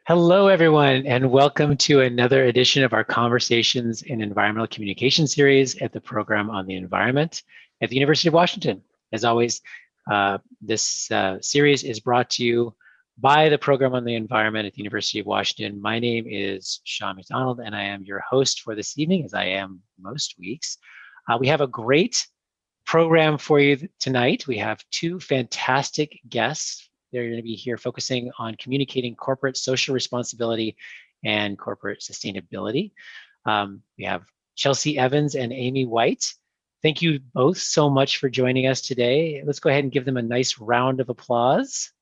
Hello, everyone, and welcome to another edition of our Conversations in Environmental Communication series at the Program on the Environment at the University of Washington. As always, this series is brought to you by the Program on the Environment at the University of Washington. My name is Sean McDonald, and I am your host for this evening, as I am most weeks. We have a great program for you tonight. We have two fantastic guests. They're going to be here focusing on communicating corporate social responsibility and corporate sustainability. We have Chelsey Evans and Amy White. Thank you both so much for joining us today. Let's go ahead and give them a nice round of applause.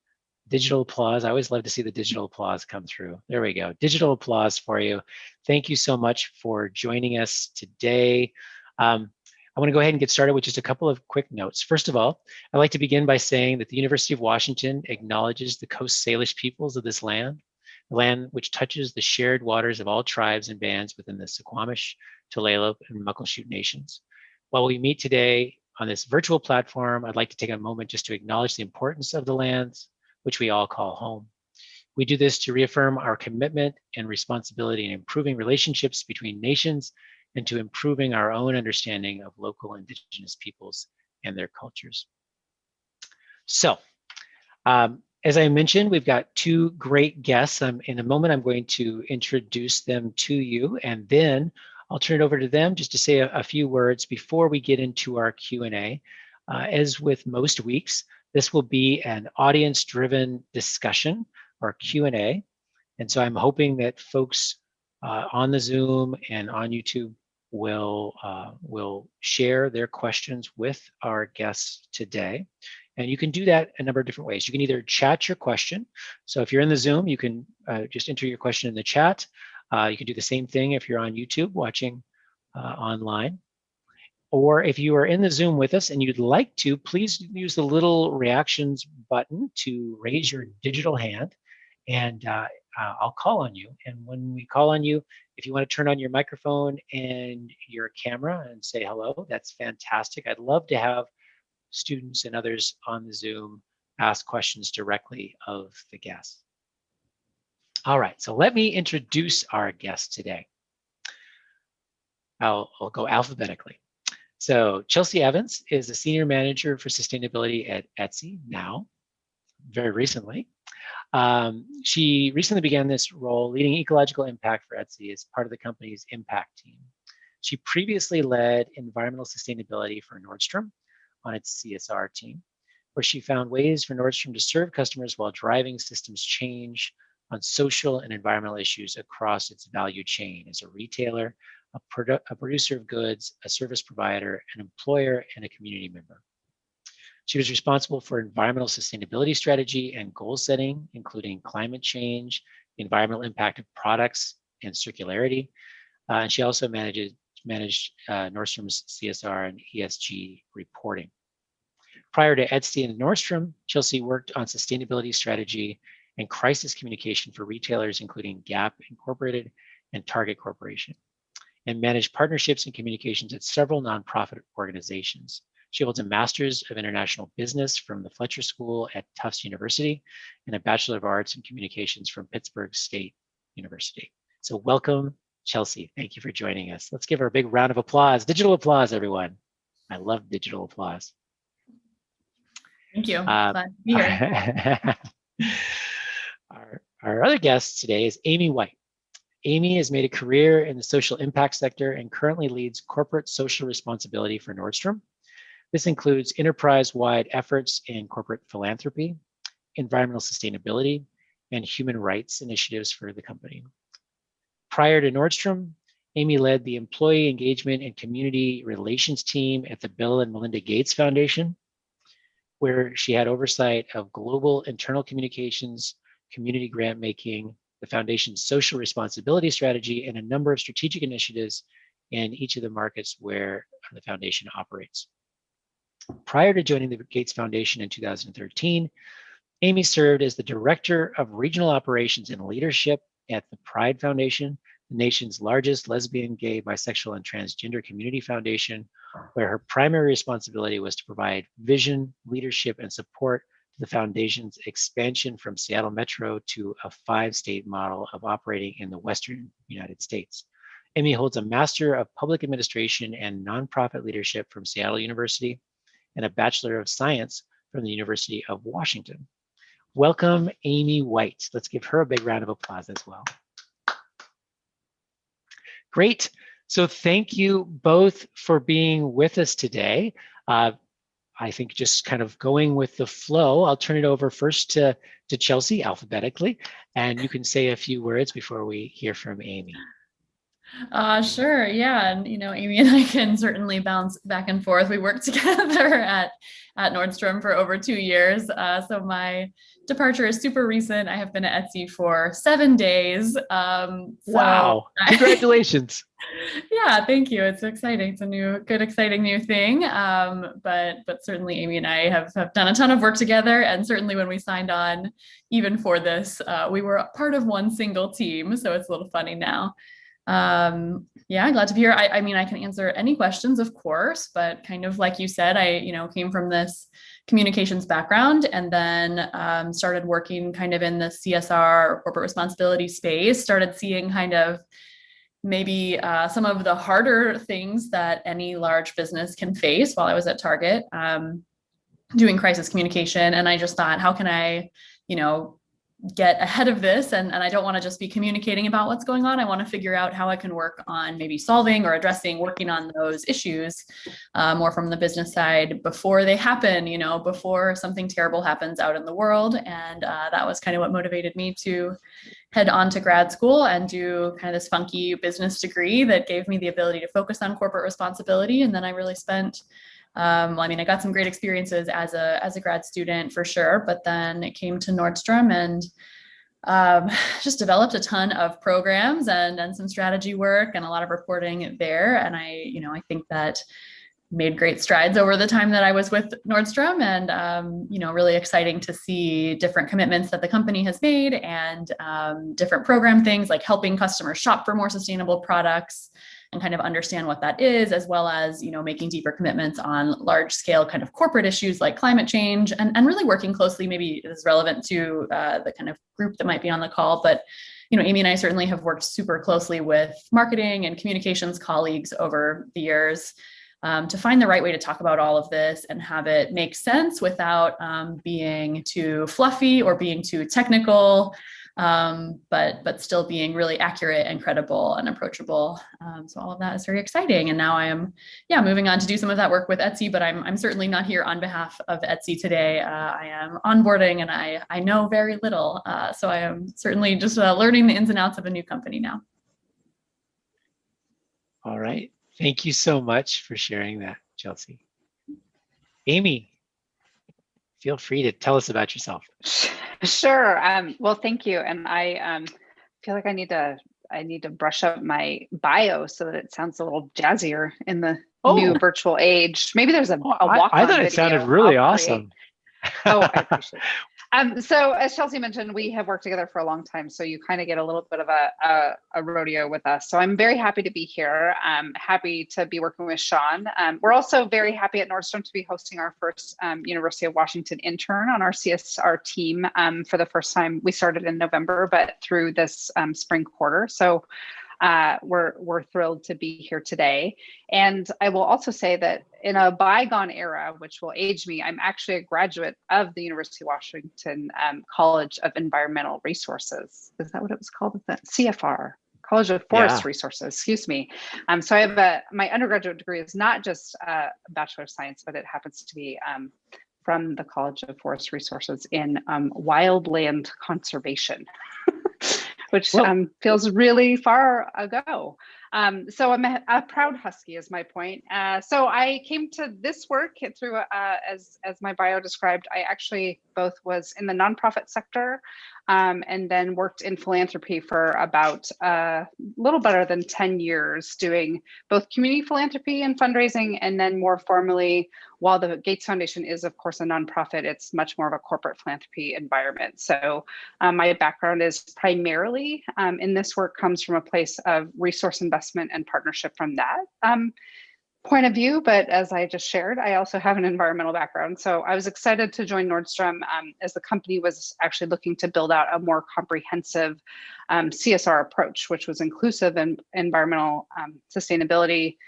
Digital applause. I always love to see the digital applause come through. There we go. Digital applause for you. Thank you so much for joining us today. I want to go ahead and get started with just a couple of quick notes. First of all, I'd like to begin by saying that the University of Washington acknowledges the Coast Salish peoples of this land, the land which touches the shared waters of all tribes and bands within the Suquamish, Tulalip, and Muckleshoot nations. While we meet today on this virtual platform, I'd like to take a moment just to acknowledge the importance of the lands which we all call home. We do this to reaffirm our commitment and responsibility in improving relationships between nations and to improving our own understanding of local indigenous peoples and their cultures. So, as I mentioned, we've got two great guests. In a moment, I'm going to introduce them to you, and then I'll turn it over to them just to say a few words before we get into our Q&A. As with most weeks, this will be an audience-driven discussion or Q&A. And so I'm hoping that folks on the Zoom and on YouTube will share their questions with our guests today. And you can do that a number of different ways. You can either chat your question. So if you're in the Zoom, you can just enter your question in the chat. You can do the same thing if you're on YouTube watching online. Or if you are in the Zoom with us and you'd like to, please use the little reactions button to raise your digital hand, and I'll call on you. And when we call on you, if you want to turn on your microphone and your camera and say hello, that's fantastic. I'd love to have students and others on the Zoom ask questions directly of the guests. All right, so let me introduce our guest today. I'll go alphabetically. So Chelsey Evans is a senior manager for sustainability at Etsy now, very recently. She recently began this role leading ecological impact for Etsy as part of the company's impact team. She previously led environmental sustainability for Nordstrom on its CSR team, where she found ways for Nordstrom to serve customers while driving systems change on social and environmental issues across its value chain as a retailer, a producer of goods, a service provider, an employer, and a community member. She was responsible for environmental sustainability strategy and goal setting, including climate change, the environmental impact of products, and circularity. And she also managed Nordstrom's CSR and ESG reporting. Prior to Etsy and Nordstrom, Chelsey worked on sustainability strategy and crisis communication for retailers, including Gap Incorporated and Target Corporation, and managed partnerships and communications at several nonprofit organizations. She holds a Master's of International Business from the Fletcher School at Tufts University and a Bachelor of Arts in Communications from Pittsburgh State University. So welcome, Chelsey. Thank you for joining us. Let's give her a big round of applause. Digital applause, everyone. I love digital applause. Thank you. Glad to be here. Our other guest today is Amy White. Amy has made a career in the social impact sector and currently leads corporate social responsibility for Nordstrom. This includes enterprise-wide efforts in corporate philanthropy, environmental sustainability, and human rights initiatives for the company. Prior to Nordstrom, Amy led the employee engagement and community relations team at the Bill and Melinda Gates Foundation, where she had oversight of global internal communications, community grant making, the foundation's social responsibility strategy, and a number of strategic initiatives in each of the markets where the foundation operates. Prior to joining the Gates Foundation in 2013, Amy served as the Director of Regional Operations and Leadership at the Pride Foundation, the nation's largest lesbian, gay, bisexual, and transgender community foundation, where her primary responsibility was to provide vision, leadership, and support to the foundation's expansion from Seattle Metro to a 5-state model of operating in the Western United States. Amy holds a Master of Public Administration and Nonprofit Leadership from Seattle University and a Bachelor of Science from the University of Washington. Welcome, Amy White. Let's give her a big round of applause as well. Great. So thank you both for being with us today. I think just kind of going with the flow, I'll turn it over first to Chelsey alphabetically, and you can say a few words before we hear from Amy. Sure, yeah, and Amy and I can certainly bounce back and forth. We worked together at Nordstrom for over 2 years, so my departure is super recent. I have been at Etsy for 7 days. Wow! Congratulations. Yeah, thank you. It's exciting. It's a good, exciting new thing. But certainly Amy and I have done a ton of work together, and certainly when we signed on, even for this, we were part of one single team. So it's a little funny now. Yeah, glad to be here. I mean, I can answer any questions, of course, but kind of like you said, I came from this communications background and then started working kind of in the CSR or corporate responsibility space, started seeing kind of maybe some of the harder things that any large business can face while I was at Target doing crisis communication. And I just thought, how can I, get ahead of this? And I don't want to just be communicating about what's going on. I want to figure out how I can work on maybe solving or addressing, working on those issues more from the business side before they happen, before something terrible happens out in the world. And that was kind of what motivated me to head on to grad school and do kind of this funky business degree that gave me the ability to focus on corporate responsibility. And then I really spent I got some great experiences as a grad student for sure, but then it came to Nordstrom and just developed a ton of programs and some strategy work and a lot of reporting there. And I think that made great strides over the time that I was with Nordstrom, and really exciting to see different commitments that the company has made and different program things like helping customers shop for more sustainable products and kind of understand what that is, as well as, making deeper commitments on large scale kind of corporate issues like climate change and really working closely. Maybe this is relevant to the kind of group that might be on the call, but Amy and I certainly have worked super closely with marketing and communications colleagues over the years to find the right way to talk about all of this and have it make sense without being too fluffy or being too technical, but still being really accurate and credible and approachable. So all of that is very exciting. And now I am, moving on to do some of that work with Etsy, but I'm certainly not here on behalf of Etsy today. I am onboarding and I know very little. So I am certainly just learning the ins and outs of a new company now. All right. Thank you so much for sharing that, Chelsey. Amy, feel free to tell us about yourself. Sure. Well, thank you. And I feel like I need to brush up my bio so that it sounds a little jazzier in the new virtual age. Maybe there's a walk-on I thought it sounded really awesome. Oh, I appreciate it. So as Chelsey mentioned, we have worked together for a long time, so you kind of get a little bit of a rodeo with us. So I'm very happy to be here. I'm happy to be working with Sean. We're also very happy at Nordstrom to be hosting our first University of Washington intern on our CSR team for the first time. We started in November, but through this spring quarter. So we're thrilled to be here today. And I will also say that in a bygone era, which will age me, I'm actually a graduate of the University of Washington College of Environmental Resources. Is that what it was called? CFR, College of Forest Resources, excuse me. So I have my undergraduate degree is not just a Bachelor of Science, but it happens to be from the College of Forest Resources in wildland conservation. Which feels really far ago. So I'm a proud Husky is my point. So I came to this work through, as my bio described, I actually both was in the nonprofit sector and then worked in philanthropy for about a little better than 10 years, doing both community philanthropy and fundraising, and then more formally, while the Gates Foundation is, of course, a nonprofit, it's much more of a corporate philanthropy environment. So my background is primarily in this work comes from a place of resource investment and partnership from that point of view, but as I just shared, I also have an environmental background. So I was excited to join Nordstrom as the company was actually looking to build out a more comprehensive CSR approach, which was inclusive in environmental sustainability,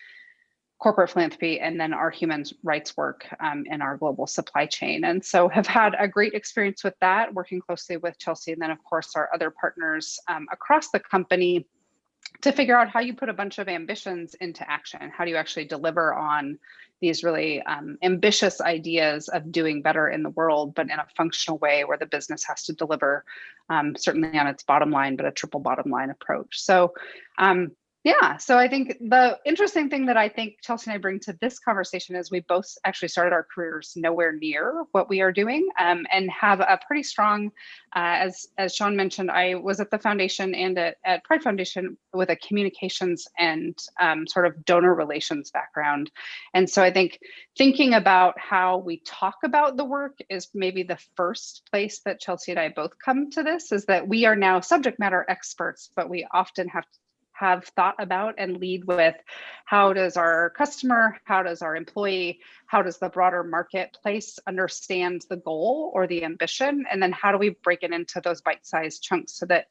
corporate philanthropy, and then our human rights work in our global supply chain. And so have had a great experience with that, working closely with Chelsey and then of course our other partners across the company to figure out how you put a bunch of ambitions into action. How do you actually deliver on these really ambitious ideas of doing better in the world, but in a functional way where the business has to deliver certainly on its bottom line, but a triple bottom line approach. So yeah, so I think the interesting thing that I think Chelsey and I bring to this conversation is we both actually started our careers nowhere near what we are doing and have a pretty strong, as Sean mentioned, I was at the foundation and at Pride Foundation with a communications and sort of donor relations background. And so I think thinking about how we talk about the work is maybe the first place that Chelsey and I both come to this, is that we are now subject matter experts, but we often have thought about and lead with how does our customer, how does our employee, how does the broader marketplace understand the goal or the ambition, and then how do we break it into those bite-sized chunks so that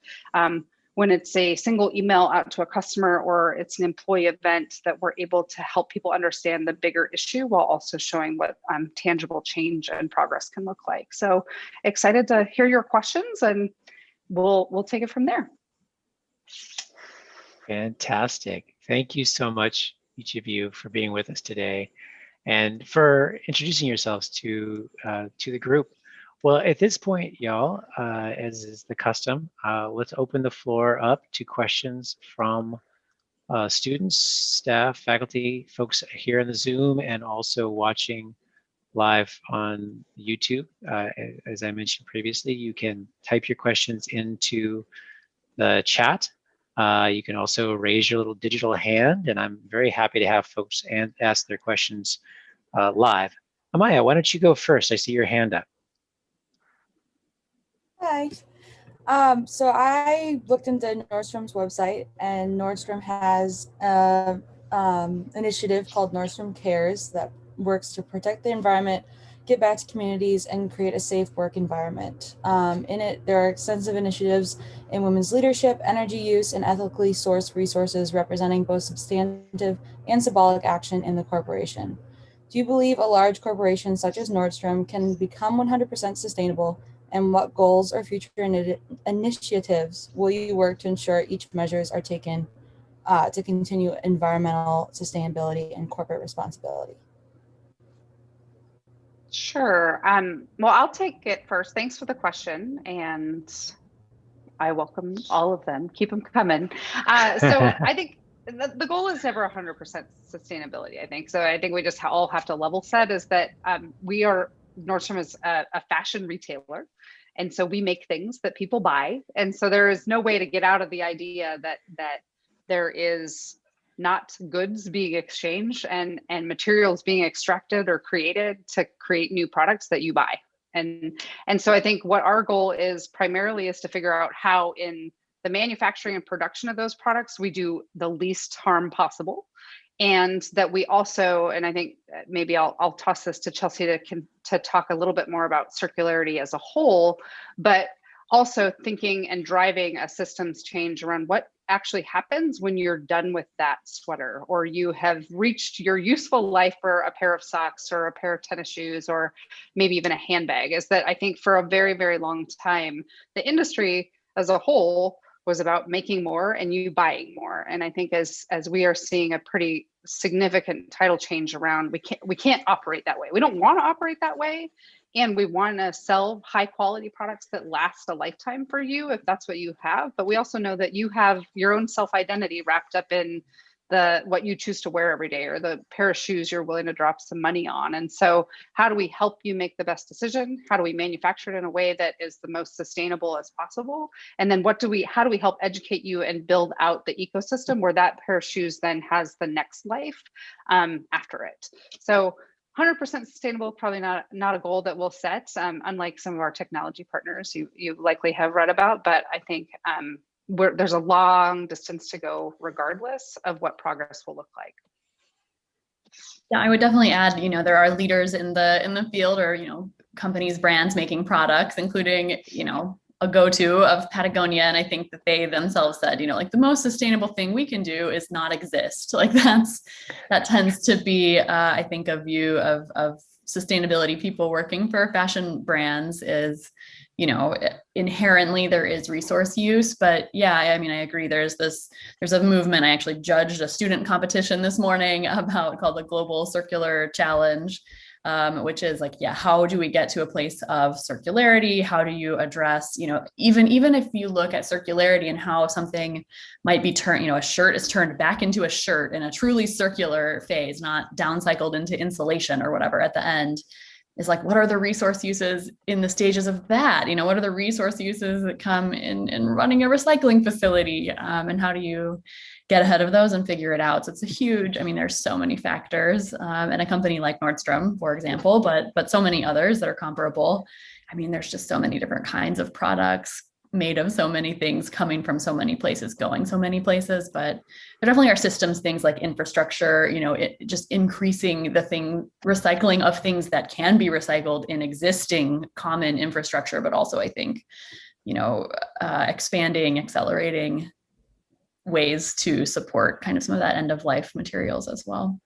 when it's a single email out to a customer or it's an employee event, that we're able to help people understand the bigger issue while also showing what tangible change and progress can look like. So excited to hear your questions, and we'll take it from there. Fantastic. Thank you so much, each of you, for being with us today and for introducing yourselves to the group. Well, at this point, y'all, as is the custom, let's open the floor up to questions from students, staff, faculty, folks here in the Zoom, and also watching live on YouTube. As I mentioned previously, you can type your questions into the chat. You can also raise your little digital hand, and I'm very happy to have folks ask their questions live. Amaya, why don't you go first? I see your hand up. Hi. So I looked into Nordstrom's website, and Nordstrom has an initiative called Nordstrom Cares that works to protect the environment, give back to communities, and create a safe work environment. In it, there are extensive initiatives in women's leadership, energy use, and ethically sourced resources representing both substantive and symbolic action in the corporation. Do you believe a large corporation such as Nordstrom can become 100% sustainable? And what goals or future initiatives will you work to ensure each measures are taken to continue environmental sustainability and corporate responsibility? Sure. Well, I'll take it first. Thanks for the question, and I welcome all of them. Keep them coming. So I think the goal is never 100% sustainability, I think. So I think we just all have to level set is that Nordstrom is a fashion retailer. And so we make things that people buy. And so there is no way to get out of the idea that there is not goods being exchanged and materials being extracted or created to create new products that you buy. And so I think what our goal is primarily is to figure out how in the manufacturing and production of those products, we do the least harm possible. And that we also, and I think maybe I'll toss this to Chelsey to talk a little bit more about circularity as a whole, but also thinking and driving a systems change around what actually happens when you're done with that sweater, or you have reached your useful life for a pair of socks or a pair of tennis shoes, or maybe even a handbag. Is that I think for a very, very long time, the industry as a whole was about making more and you buying more. And I think as we are seeing a pretty significant tidal change around, we can't operate that way. We don't want to operate that way. And we want to sell high quality products that last a lifetime for you if that's what you have. But we also know that you have your own self-identity wrapped up in what you choose to wear every day, or the pair of shoes you're willing to drop some money on. And so how do we help you make the best decision? How do we manufacture it in a way that is the most sustainable as possible? And then how do we help educate you and build out the ecosystem where that pair of shoes then has the next life after it? So 100% sustainable, probably not a goal that we'll set, unlike some of our technology partners you likely have read about, but I think there's a long distance to go regardless of what progress will look like. Yeah, I would definitely add, there are leaders in the field, or, companies, brands making products, including, a go-to of Patagonia. And I think that they themselves said, like the most sustainable thing we can do is not exist. Like that tends to be, I think, a view of sustainability people working for fashion brands is, inherently there is resource use. But yeah, I mean, I agree. There's a movement. I actually judged a student competition this morning called the Global Circular Challenge, which is like, yeah, how do we get to a place of circularity? How do you address, even if you look at circularity and how something might be turned, a shirt is turned back into a shirt in a truly circular phase, not downcycled into insulation or whatever at the end, is like, what are the resource uses in the stages of that? What are the resource uses that come in running a recycling facility? And how do you get ahead of those and figure it out? So it's a huge, there's so many factors, and a company like Nordstrom, for example, but so many others that are comparable. There's just so many different kinds of products made of so many things, coming from so many places, going so many places. But there definitely are systems, things like infrastructure, just increasing recycling of things that can be recycled in existing common infrastructure, but also I think, expanding, accelerating ways to support kind of some of that end of life materials as well.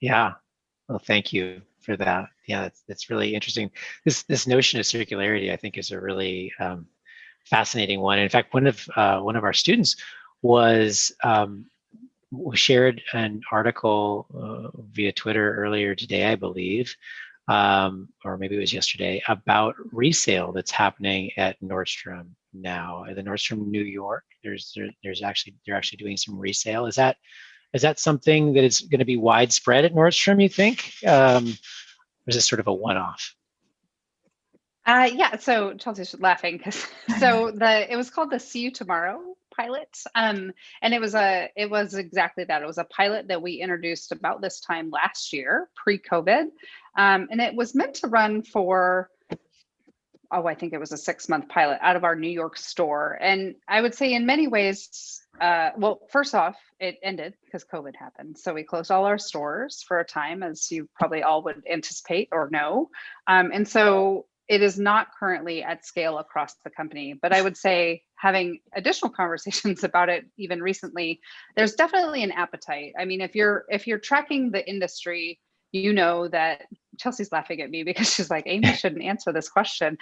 Yeah, well, thank you for that. Yeah, that's really interesting. This notion of circularity, I think, is a really fascinating one. In fact, one of our students shared an article via Twitter earlier today, I believe, or maybe it was yesterday, about resale that's happening at Nordstrom now. At the Nordstrom New York, they're actually doing some resale. Is that something that is going to be widespread at Nordstrom, you think? Or is this sort of a one-off? Yeah, so Chelsea's laughing because it was called the See You Tomorrow pilot. And it was exactly that. It was a pilot that we introduced about this time last year, pre-COVID. And it was meant to run for, I think it was a 6-month pilot out of our New York store. And I would say in many ways, well, first off, it ended because COVID happened. So we closed all our stores for a time, as you probably all would anticipate or know. And so it is not currently at scale across the company, but I would say, having additional conversations about it even recently, there's definitely an appetite. If you're tracking the industry, you know that Chelsea's laughing at me because she's like, Amy shouldn't answer this question.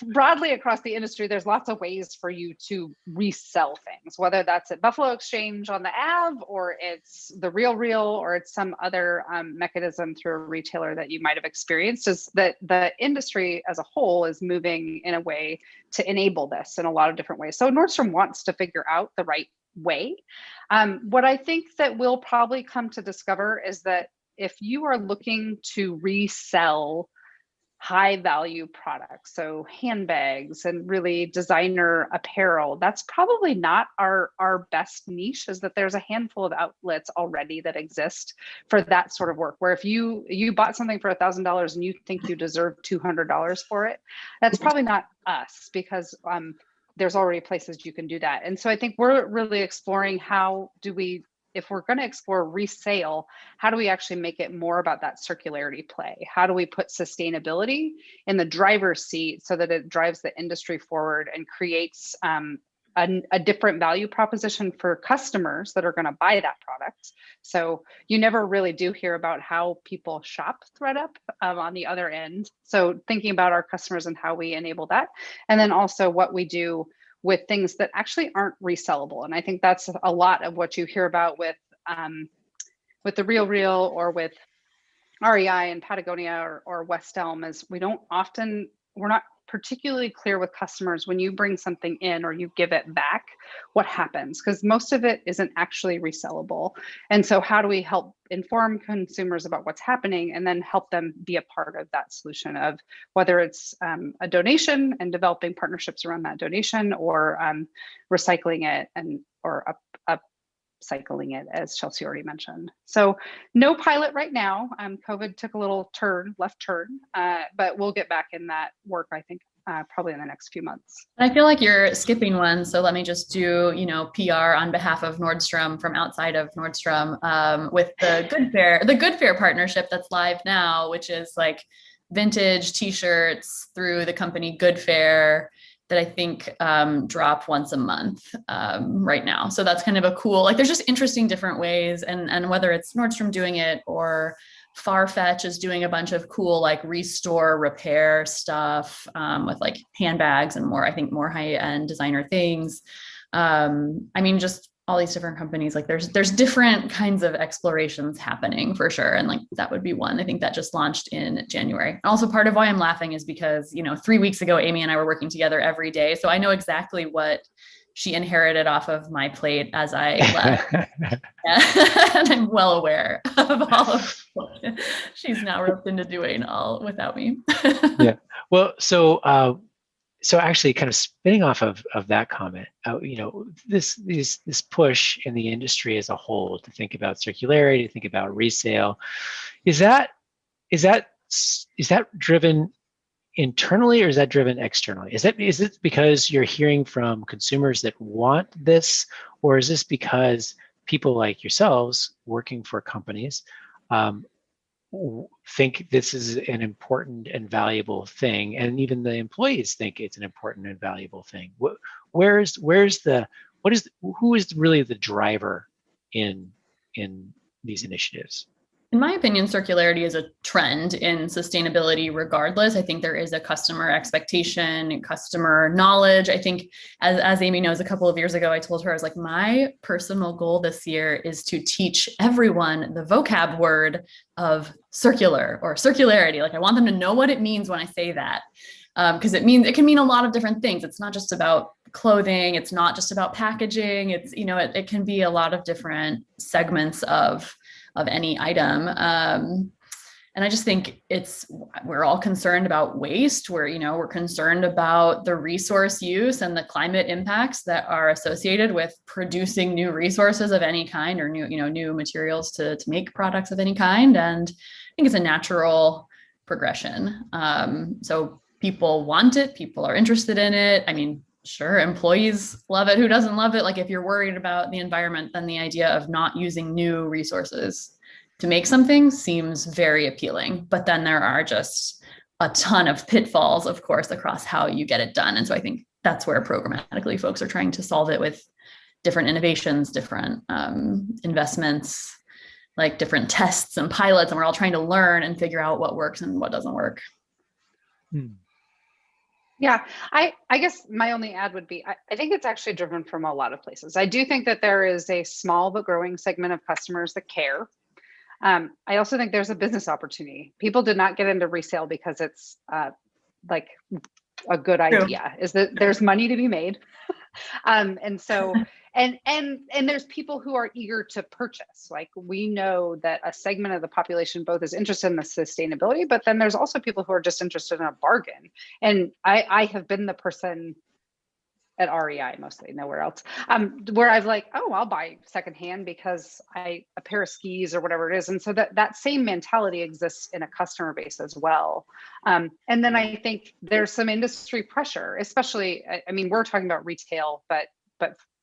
Broadly across the industry, there's lots of ways for you to resell things, whether that's at Buffalo Exchange on the Ave, or it's the Real, or it's some other mechanism through a retailer that you might have experienced. Is that the industry as a whole is moving in a way to enable this in a lot of different ways. So Nordstrom wants to figure out the right way. What I think that we'll probably come to discover is that if you are looking to resell high value products, so handbags and really designer apparel, that's probably not our best niche. Is that there's a handful of outlets already that exist for that sort of work, where if you bought something for $1,000 and you think you deserve $200 for it, that's probably not us, because there's already places you can do that. And so I think we're really exploring, if we're going to explore resale, how do we actually make it more about that circularity play? How do we put sustainability in the driver's seat so that it drives the industry forward and creates a different value proposition for customers that are going to buy that product? So you never really do hear about how people shop ThredUp on the other end. So thinking about our customers and how we enable that, and then also what we do with things that actually aren't resellable. And I think that's a lot of what you hear about with the Real or with REI and Patagonia or West Elm, is we're not particularly clear with customers when you bring something in or you give it back, what happens, because most of it isn't actually resellable. And so how do we help inform consumers about what's happening and then help them be a part of that solution, of whether it's a donation and developing partnerships around that donation, or recycling it or upcycling it, as Chelsey already mentioned. So no pilot right now. COVID took a little left turn, but we'll get back in that work, I think, probably in the next few months. I feel like you're skipping one, so let me just do, PR on behalf of Nordstrom from outside of Nordstrom, with the Good Fair partnership that's live now, which is like vintage t-shirts through the company Good Fair that I think drop once a month right now. So that's kind of a cool, like there's just interesting different ways, and whether it's Nordstrom doing it or Farfetch is doing a bunch of cool like restore repair stuff with like handbags and more, I think more high-end designer things. Just all these different companies, like there's different kinds of explorations happening for sure. And like that would be one. I think that just launched in January. Also, part of why I'm laughing is because, 3 weeks ago, Amy and I were working together every day. So I know exactly what she inherited off of my plate as I left. And I'm well aware of all of what she's now roped into doing all without me. Yeah. Well, so actually kind of spinning off of that comment, this push in the industry as a whole to think about circularity, to think about resale, is that driven internally or is that driven externally? Is it because you're hearing from consumers that want this, or is this because people like yourselves working for companies think this is an important and valuable thing, and even the employees think it's an important and valuable thing? Who is really the driver in these initiatives? In my opinion, circularity is a trend in sustainability regardless. I think there is a customer expectation, customer knowledge. I think as Amy knows, a couple of years ago, I told her, I was like, my personal goal this year is to teach everyone the vocab word of circular or circularity. Like I want them to know what it means when I say that. Because it can mean a lot of different things. It's not just about clothing. It's not just about packaging. It's, it can be a lot of different segments of any item. And I just think we're all concerned about waste. We're concerned about the resource use and the climate impacts that are associated with producing new resources of any kind, or new materials to make products of any kind. And I think it's a natural progression. So people want it, people are interested in it. I mean, sure, employees love it. Who doesn't love it? Like if you're worried about the environment, then the idea of not using new resources to make something seems very appealing. But then there are just a ton of pitfalls, of course, across how you get it done. And so I think that's where programmatically folks are trying to solve it with different innovations, different investments, like different tests and pilots. And we're all trying to learn and figure out what works and what doesn't work. Yeah, I guess my only add would be, I think it's actually driven from a lot of places. I do think that there is a small but growing segment of customers that care. I also think there's a business opportunity. People did not get into resale because it's like a good idea. Is that there's money to be made. And so, and there's people who are eager to purchase. Like we know that a segment of the population both is interested in the sustainability, but then there's also people who are just interested in a bargain. And I have been the person at REI, mostly nowhere else, where I've like, oh, I'll buy secondhand because a pair of skis or whatever it is. And so that same mentality exists in a customer base as well. And then I think there's some industry pressure, especially, I mean, we're talking about retail, but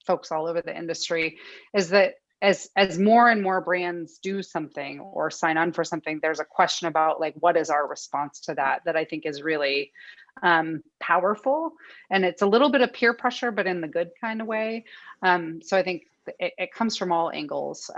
folks all over the industry, is that as more and more brands do something or sign on for something, there's a question about like, what is our response to that I think is really powerful. And it's a little bit of peer pressure, but in the good kind of way. So I think it comes from all angles,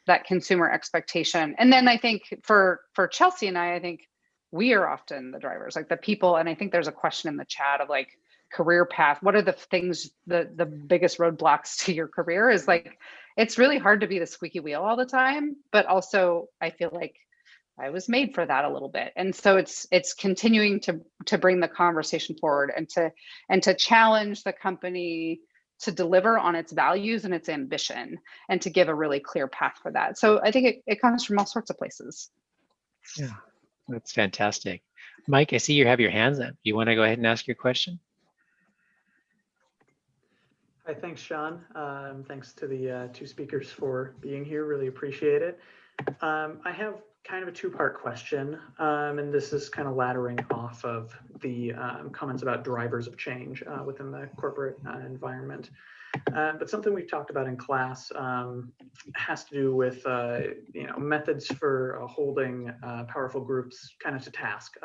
that consumer expectation. And then I think for Chelsey and I think we are often the drivers, like the people. And I think there's a question in the chat of like career path. What are the things, the biggest roadblocks to your career? Is like, it's really hard to be the squeaky wheel all the time, but also I feel like I was made for that a little bit. And so it's continuing to bring the conversation forward and to challenge the company to deliver on its values and its ambition and to give a really clear path for that. So I think it comes from all sorts of places. Yeah, that's fantastic. Mike, I see you have your hands up. You want to go ahead and ask your question? Hi, thanks, Sean. Thanks to the two speakers for being here. Really appreciate it. I have kind of a two-part question, and this is kind of laddering off of the comments about drivers of change within the corporate environment. But something we've talked about in class has to do with methods for holding powerful groups kind of to task.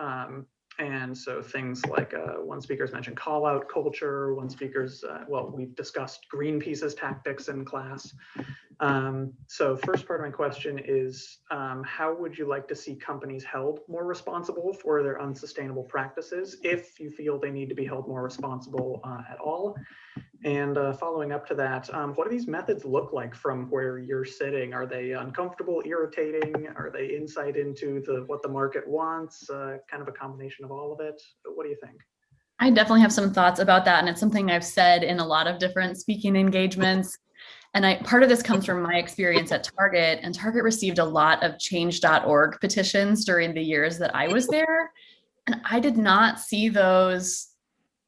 And so things like one speaker's mentioned call out culture, one speaker's, we've discussed Greenpeace's tactics in class. So first part of my question is, how would you like to see companies held more responsible for their unsustainable practices, if you feel they need to be held more responsible at all? And following up to that, what do these methods look like from where you're sitting? Are they uncomfortable, irritating? Are they insight into what the market wants? Kind of a combination of all of it? What do you think? I definitely have some thoughts about that. And it's something I've said in a lot of different speaking engagements. And part of this comes from my experience at Target, and Target received a lot of change.org petitions during the years that I was there. And I did not see those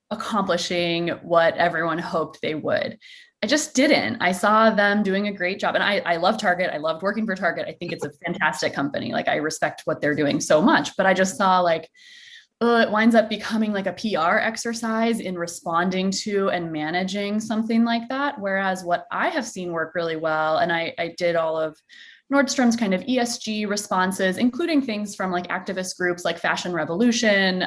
accomplishing what everyone hoped they would. I just didn't. I saw them doing a great job. And I love Target. I loved working for Target. I think it's a fantastic company. Like, I respect what they're doing so much, but I just saw it winds up becoming like a PR exercise in responding to and managing something like that. Whereas what I have seen work really well, and I did all of Nordstrom's kind of ESG responses, including things from like activist groups like Fashion Revolution,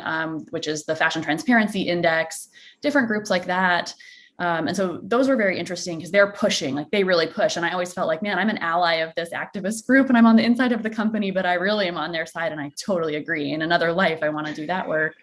which is the Fashion Transparency Index, different groups like that. And so those were very interesting because they're pushing, like they really push. And I always felt like, man, I'm an ally of this activist group and I'm on the inside of the company, but I really am on their side. And I totally agree. In another life, I want to do that work.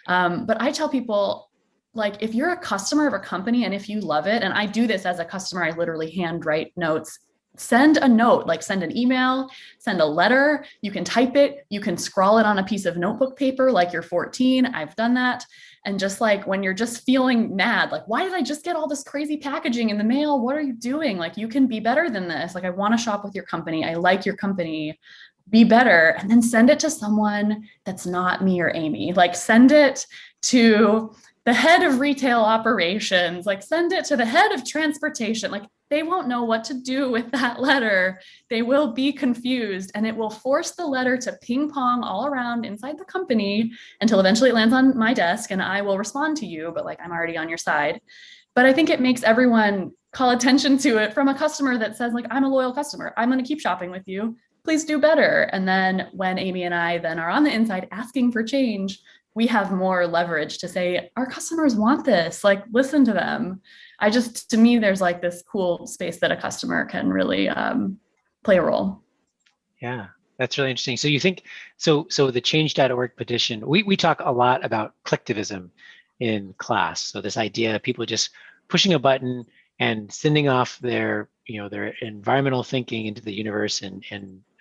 But I tell people, like, if you're a customer of a company and if you love it, and I do this as a customer, I literally handwrite notes. Send a note, like send an email, send a letter. You can type it. You can scrawl it on a piece of notebook paper like you're 14. I've done that. And just like when you're just feeling mad, like, why did I just get all this crazy packaging in the mail? What are you doing? Like, you can be better than this. Like, I want to shop with your company. I like your company. Be better. And then send it to someone that's not me or Amy. Like, send it to the head of retail operations, like send it to the head of transportation. Like, they won't know what to do with that letter. They will be confused, and it will force the letter to ping pong all around inside the company until eventually it lands on my desk and I will respond to you, but like, I'm already on your side. But I think it makes everyone call attention to it from a customer that says, like, I'm a loyal customer. I'm going to keep shopping with you. Please do better. And then when Amy and I then are on the inside asking for change, we have more leverage to say, our customers want this, like, listen to them. To me, there's like this cool space that a customer can really play a role. Yeah, that's really interesting. So you think, so the change.org petition, we talk a lot about collectivism in class. So this idea of people just pushing a button and sending off their environmental thinking into the universe and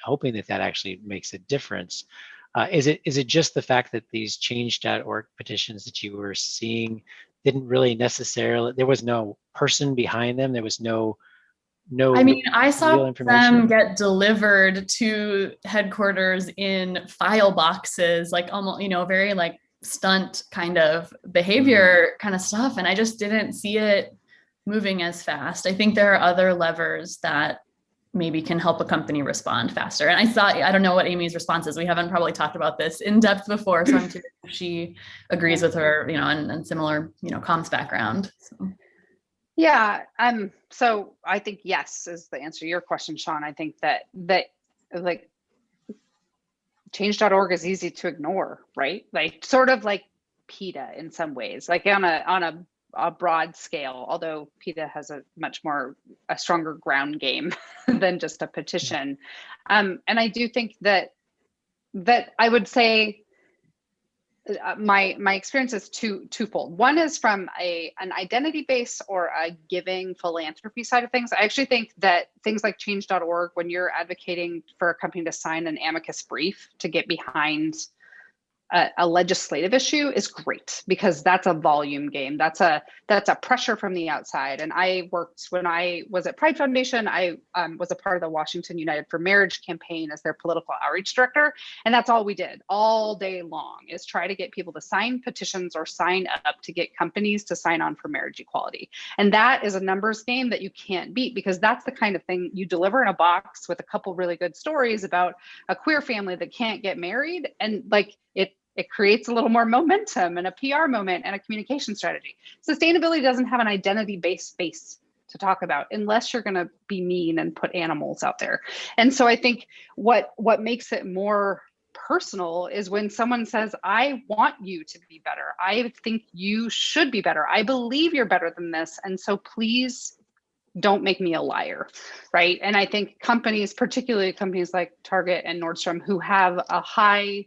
hoping that actually makes a difference. Is it just the fact that these change.org petitions that you were seeing didn't really necessarily, there was no person behind them, there was no I mean, I saw them get delivered to headquarters in file boxes, like almost, very like stunt kind of behavior kind of stuff. And I just didn't see it moving as fast. I think there are other levers that maybe can help a company respond faster. And I don't know what Amy's response is. We haven't probably talked about this in depth before. So I'm curious if she agrees with her, and similar, comms background. So. Yeah. So I think yes is the answer to your question, Sean. I think that like change.org is easy to ignore, right? Like sort of like PETA in some ways, like on a broad scale, although PETA has a stronger ground game than just a petition. And I do think that I would say my experience is twofold. One is from an identity base or a giving philanthropy side of things. I actually think that things like change.org, when you're advocating for a company to sign an amicus brief to get behind a legislative issue is great, because that's a volume game. That's a pressure from the outside. And when I was at Pride Foundation, I was a part of the Washington United for Marriage campaign as their political outreach director. And that's all we did all day long, is try to get people to sign petitions or sign up to get companies to sign on for marriage equality. And that is a numbers game that you can't beat, because that's the kind of thing you deliver in a box with a couple really good stories about a queer family that can't get married. And like it creates a little more momentum and a PR moment and a communication strategy. Sustainability doesn't have an identity-based space to talk about unless you're going to be mean and put animals out there. And so I think what makes it more personal is when someone says, I want you to be better. I think you should be better. I believe you're better than this. And so please don't make me a liar, right? And I think companies, particularly companies like Target and Nordstrom, who have a high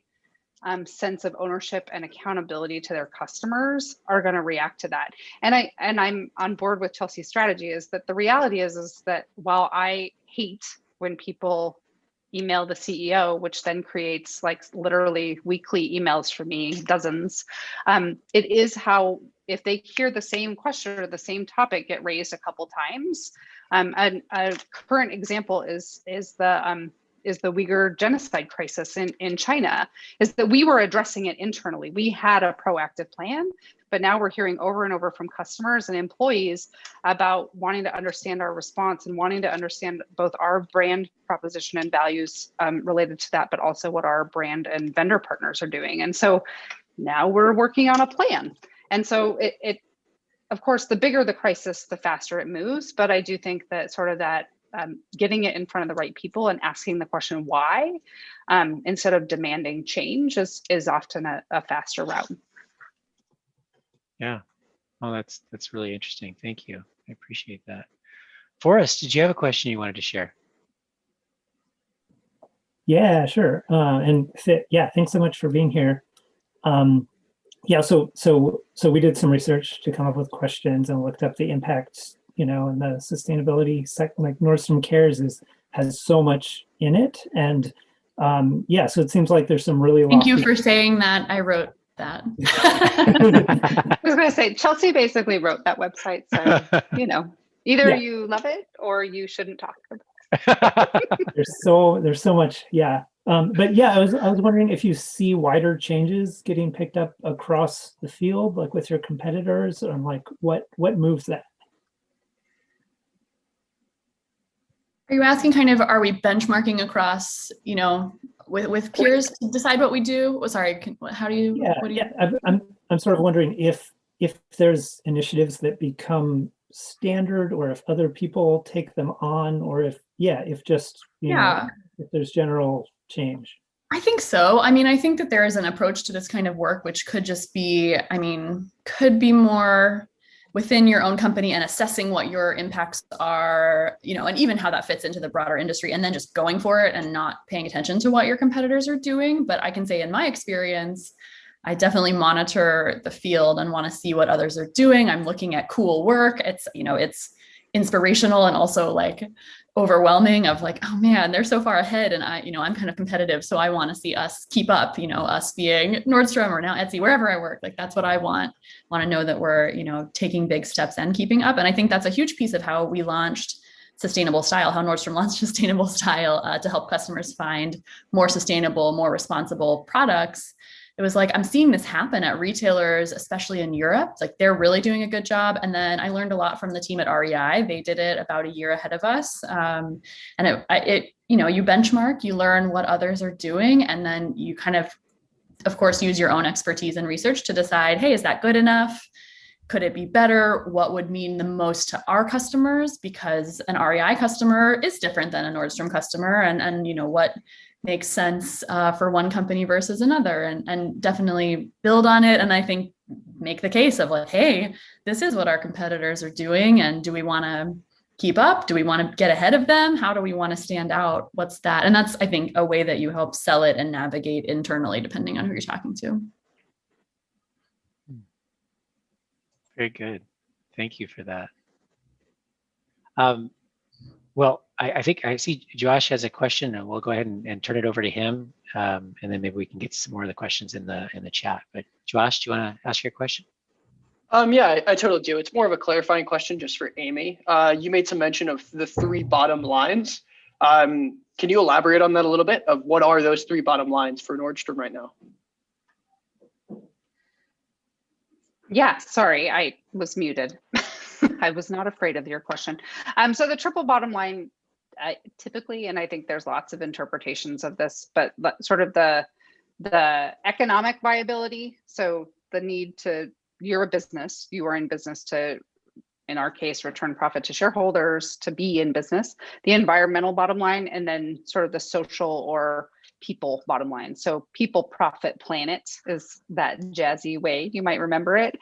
sense of ownership and accountability to their customers, are going to react to that. And I'm on board with Chelsey's strategy, is that the reality is that while I hate when people email the CEO, which then creates like literally weekly emails for me, dozens, it is how, if they hear the same question or the same topic get raised a couple times, and a current example is the Uyghur genocide crisis in China, is that we were addressing it internally. We had a proactive plan, but now we're hearing over and over from customers and employees about wanting to understand our response and wanting to understand both our brand proposition and values related to that, but also what our brand and vendor partners are doing. And so now we're working on a plan. And so it of course, the bigger the crisis, the faster it moves. But I do think that sort of that getting it in front of the right people and asking the question why, instead of demanding change, is often a faster route. Yeah, well, that's really interesting. Thank you. I appreciate that. Forrest, did you have a question you wanted to share? Yeah, sure. Yeah, thanks so much for being here. Yeah, so we did some research to come up with questions and looked up the impacts, and the sustainability sector. Like Nordstrom Cares has so much in it, and yeah, so it seems like there's some really Thank you for saying that. I wrote that. I was going to say, Chelsey basically wrote that website, so either you love it or you shouldn't talk about it. There's so much, yeah. But yeah, I was wondering if you see wider changes getting picked up across the field, like with your competitors, or like what moves that? Are you asking kind of, are we benchmarking across, with peers to decide what we do? Oh, sorry, how do you? Yeah, what do you? I'm sort of wondering if there's initiatives that become standard, or if other people take them on, or if just if there's general change. I think so. I mean, I think that there is an approach to this kind of work which could just be, could be more within your own company and assessing what your impacts are, and even how that fits into the broader industry, and then just going for it and not paying attention to what your competitors are doing. But I can say in my experience, I definitely monitor the field and want to see what others are doing. I'm looking at cool work. It's inspirational and also like overwhelming of like, oh man, they're so far ahead, and I'm kind of competitive, so I want to see us keep up, us being Nordstrom or now Etsy, wherever I work. Like that's what I want to know, that we're taking big steps and keeping up. And I think that's a huge piece of how we launched Sustainable Style, how Nordstrom launched Sustainable Style, to help customers find more sustainable, more responsible products. It was like, I'm seeing this happen at retailers, especially in Europe. Like they're really doing a good job. And then I learned a lot from the team at REI. They did it about a year ahead of us. And you benchmark, you learn what others are doing, and then you kind of course, use your own expertise and research to decide, hey, is that good enough? Could it be better? What would mean the most to our customers? Because an REI customer is different than a Nordstrom customer, and what makes sense for one company versus another, and definitely build on it. And I think make the case of like, hey, this is what our competitors are doing. And do we want to keep up? Do we want to get ahead of them? How do we want to stand out? What's that? And that's, I think, a way that you help sell it and navigate internally, depending on who you're talking to. Very good. Thank you for that. Well, I think I see Josh has a question, and we'll go ahead and turn it over to him, and then maybe we can get some more of the questions in the chat. But Josh, do you want to ask your question? Yeah, I totally do. It's more of a clarifying question just for Amy. You made some mention of the 3 bottom lines. Can you elaborate on that a little bit? Of what are those 3 bottom lines for Nordstrom right now? Yeah, sorry, I was muted. I was not afraid of your question. So the triple bottom line, typically, and I think there's lots of interpretations of this, but sort of the economic viability. So the need to, you're a business, you are in business to, in our case, return profit to shareholders, to be in business, the environmental bottom line, and then sort of the social or people bottom line. So people, profit, planet is that jazzy way, you might remember it.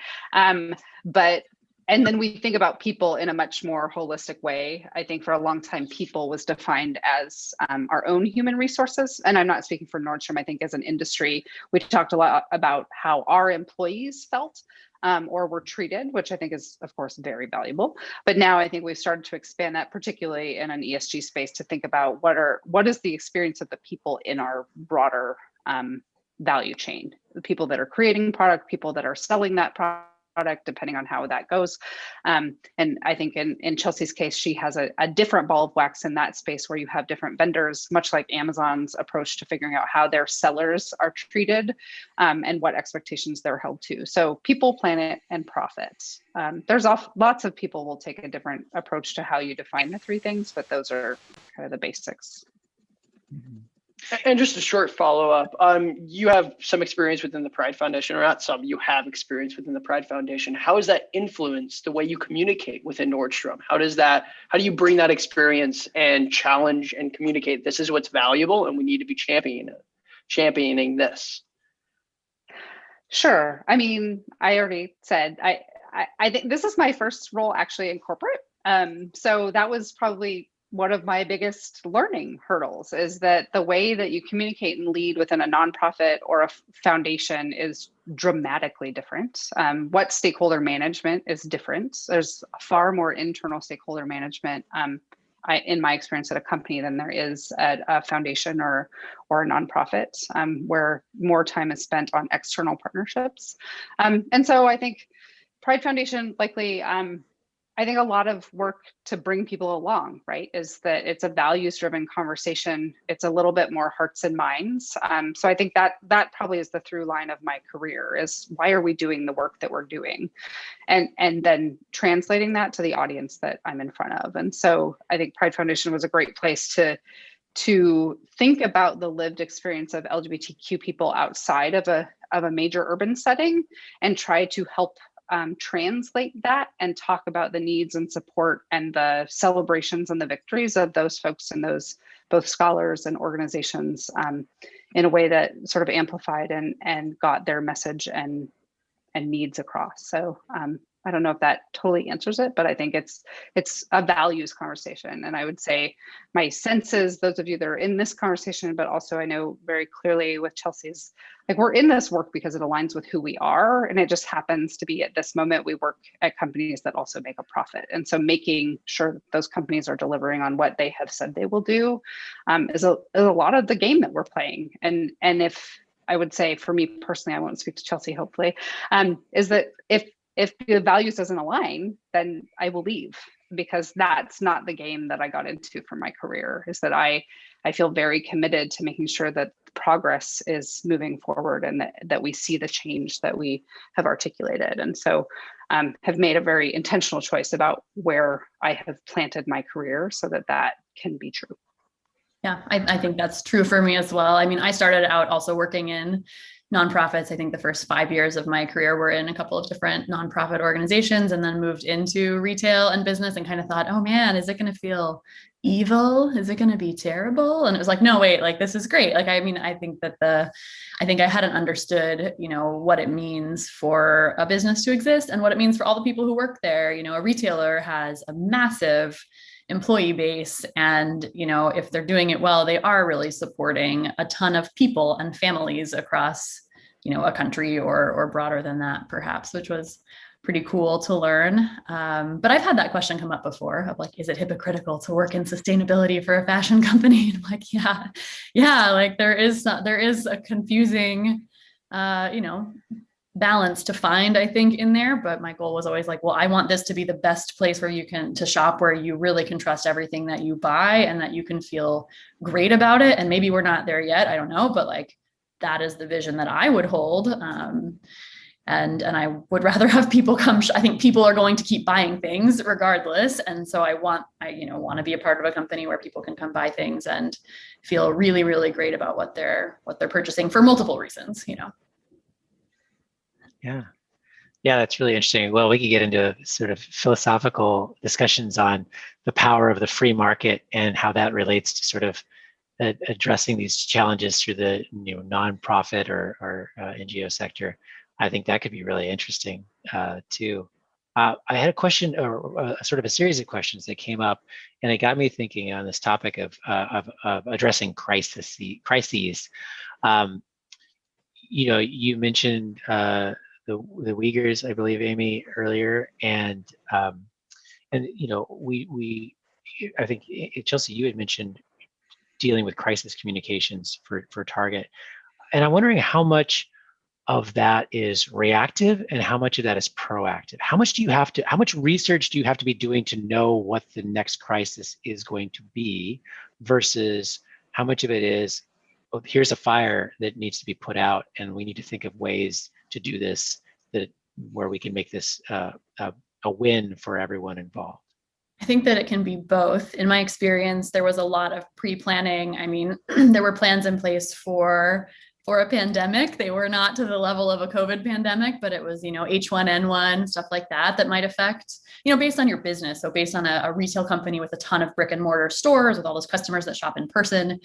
And then we think about people in a much more holistic way. I think for a long time, people was defined as our own human resources. And I'm not speaking for Nordstrom. I think as an industry, we talked a lot about how our employees felt or were treated, which I think is, of course, very valuable. But now I think we've started to expand that, particularly in an ESG space, to think about what is the experience of the people in our broader value chain, the people that are creating product, people that are selling that product, depending on how that goes. And I think in Chelsey's case, she has a different ball of wax in that space where you have different vendors, much like Amazon's approach to figuring out how their sellers are treated and what expectations they're held to. So people, planet, and profit. There's lots of people will take a different approach to how you define the 3 things, but those are kind of the basics. Mm-hmm. And just a short follow-up, you have some experience within the Pride Foundation, or not some, you have experience within the Pride Foundation. How has that influenced the way you communicate within Nordstrom? How do you bring that experience and challenge and communicate, this is what's valuable and we need to be championing this? Sure. I mean, I already said, I think this is my first role actually in corporate. So that was probably one of my biggest learning hurdles, is that the way that you communicate and lead within a nonprofit or a foundation is dramatically different. What stakeholder management is different. There's far more internal stakeholder management in my experience at a company than there is at a foundation or a nonprofit, where more time is spent on external partnerships. And so I think Pride Foundation likely, I think a lot of work to bring people along, right, is that it's a values-driven conversation. It's a little bit more hearts and minds. So I think that probably is the through line of my career, is why are we doing the work that we're doing? And then translating that to the audience that I'm in front of. And so I think Pride Foundation was a great place to think about the lived experience of LGBTQ people outside of a major urban setting and try to help translate that and talk about the needs and support and the celebrations and the victories of those folks and those both scholars and organizations in a way that sort of amplified and got their message and needs across. So I don't know if that totally answers it, but I think it's a values conversation. And I would say my sense is, those of you that are in this conversation, but also I know very clearly with Chelsey's, like, we're in this work because it aligns with who we are. And it just happens to be at this moment, we work at companies that also make a profit. And so making sure that those companies are delivering on what they have said they will do is a lot of the game that we're playing. And if I would say, for me personally, I won't speak to Chelsey, hopefully, is that if the values doesn't align, then I will leave, because that's not the game that I got into for my career. Is that I feel very committed to making sure that progress is moving forward and that we see the change that we have articulated. And so have made a very intentional choice about where I have planted my career so that can be true. Yeah, I think that's true for me as well. I mean, I started out also working in nonprofits. I think the first 5 years of my career were in a couple of different nonprofit organizations, and then moved into retail and business and kind of thought, oh man, is it going to feel evil? Is it going to be terrible? And it was like, no, wait, like, this is great. Like, I mean, I think I hadn't understood, what it means for a business to exist and what it means for all the people who work there. A retailer has a massive employee base, and if they're doing it well, they are really supporting a ton of people and families across a country or broader than that, perhaps, which was pretty cool to learn. But I've had that question come up before of like, is it hypocritical to work in sustainability for a fashion company? And I'm like, yeah, like there is a confusing, balance to find, I think, in there. But my goal was always like, well, I want this to be the best place where to shop, where you really can trust everything that you buy and that you can feel great about it. And maybe we're not there yet, I don't know, but like, that is the vision that I would hold. And I would rather have people come. I think people are going to keep buying things regardless. And so I want to be a part of a company where people can come buy things and feel really, really great about what they're purchasing for multiple reasons, Yeah, that's really interesting. Well, we could get into sort of philosophical discussions on the power of the free market and how that relates to sort of addressing these challenges through the nonprofit or NGO sector. I think that could be really interesting too. I had a question, or sort of a series of questions that came up, and it got me thinking on this topic of addressing crises. You mentioned the Uyghurs, I believe, Amy, earlier, and I think Chelsey, you had mentioned dealing with crisis communications for Target, and I'm wondering how much of that is reactive and how much of that is proactive. How much research do you have to be doing to know what the next crisis is going to be, versus how much of it is, oh, here's a fire that needs to be put out and we need to think of ways to do this where we can make this a win for everyone involved? I think that it can be both. In my experience, there was a lot of pre-planning. I mean, there were plans in place for a pandemic. They were not to the level of a COVID pandemic, but it was, H1N1, stuff like that might affect, based on your business. So based on a retail company with a ton of brick and mortar stores with all those customers that shop in person,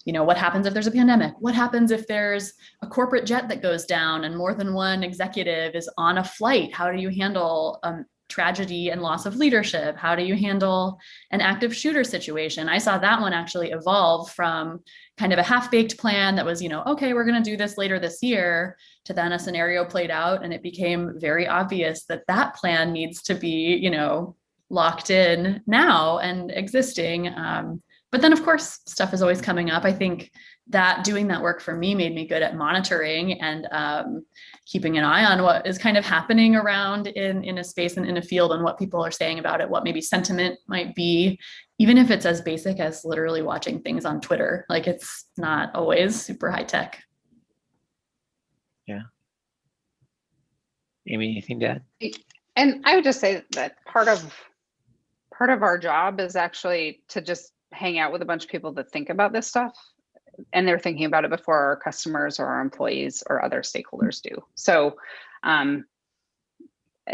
what happens if there's a pandemic? What happens if there's a corporate jet that goes down and more than one executive is on a flight? How do you handle tragedy and loss of leadership? How do you handle an active shooter situation? I saw that one actually evolve from kind of a half-baked plan that was, okay, we're going to do this later this year, to then a scenario played out, and it became very obvious that plan needs to be, locked in now and existing. But then, of course, stuff is always coming up. I think that doing that work for me made me good at monitoring and keeping an eye on what is kind of happening around in a space and in a field, and what people are saying about it, what maybe sentiment might be, even if it's as basic as literally watching things on Twitter. Like, it's not always super high tech. Yeah. Amy, anything to add? And I would just say that part of our job is actually to just hang out with a bunch of people that think about this stuff, and they're thinking about it before our customers or our employees or other stakeholders do. So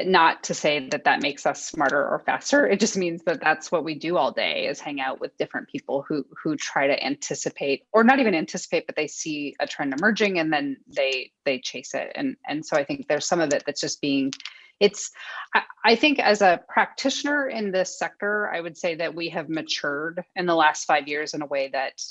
not to say that makes us smarter or faster. It just means that that's what we do all day, is hang out with different people who try to anticipate, or not even anticipate, but they see a trend emerging and then they chase it. And so I think there's some of it that's just I think as a practitioner in this sector, I would say that we have matured in the last 5 years in a way that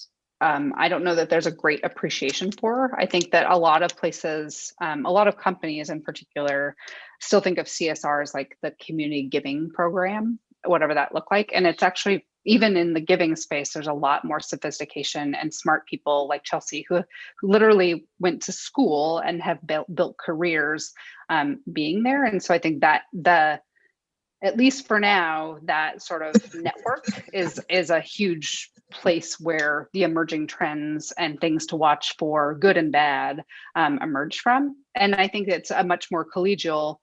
I don't know that there's a great appreciation for. I think that a lot of places, a lot of companies in particular, still think of CSR as like the community giving program, whatever that looked like. And it's actually, even in the giving space, there's a lot more sophistication and smart people like Chelsey who literally went to school and have built careers being there. And so I think that at least for now, that sort of network is a huge place where the emerging trends and things to watch for, good and bad, emerge from. And I think it's a much more collegial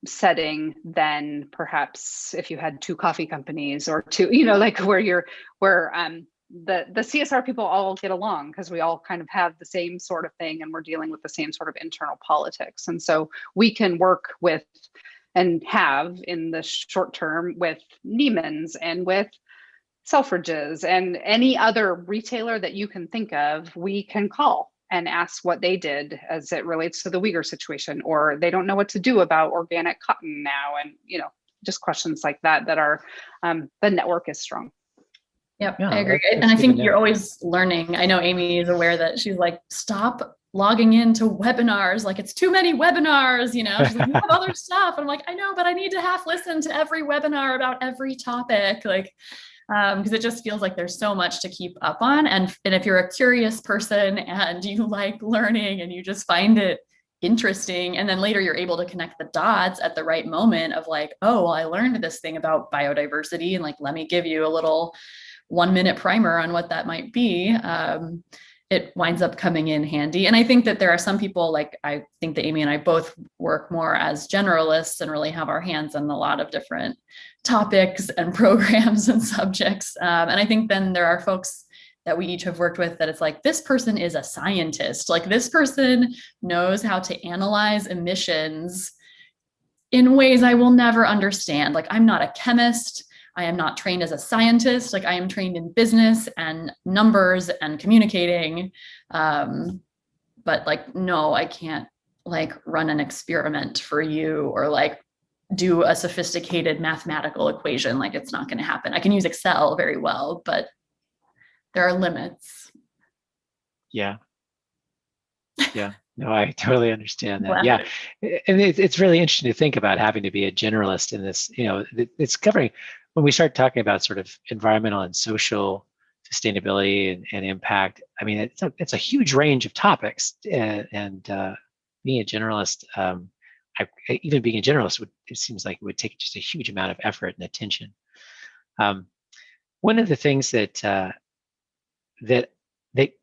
setting than perhaps if you had two coffee companies or two, where the CSR people all get along because we all kind of have the same sort of thing and we're dealing with the same sort of internal politics. And so we can work with and have in the short term with Neiman's and with Selfridges and any other retailer that you can think of, we can call and ask what they did as it relates to the Uyghur situation, or they don't know what to do about organic cotton now. And, just questions like that are, the network is strong. Yep, yeah, I agree. And I think you're always learning. I know Amy is aware that she's like, stop logging into webinars, like it's too many webinars, you know, she's like, you have other stuff. And I'm like, I know, but I need to half listen to every webinar about every topic. Like, because it just feels like there's so much to keep up on. And if you're a curious person and you like learning and you just find it interesting, and then later you're able to connect the dots at the right moment of like, oh, well, I learned this thing about biodiversity, and like, let me give you a little 1-minute primer on what that might be. It winds up coming in handy. And I think that there are some people, like, I think that Amy and I both work more as generalists and really have our hands on a lot of different topics and programs and subjects. And I think then there are folks that we each have worked with that it's like, this person is a scientist. Like, this person knows how to analyze emissions in ways I will never understand. Like, I'm not a chemist. I am not trained as a scientist. Like, I am trained in business and numbers and communicating. But like, no, I can't like run an experiment for you or like do a sophisticated mathematical equation. Like, it's not going to happen. I can use Excel very well, but there are limits. Yeah. Yeah. No, I totally understand that. Yeah. And it's really interesting to think about having to be a generalist in this, you know, it's covering, when we start talking about sort of environmental and social sustainability and impact, I mean, it's a huge range of topics, and being a generalist, even being a generalist it seems like it would take just a huge amount of effort and attention. One of the things that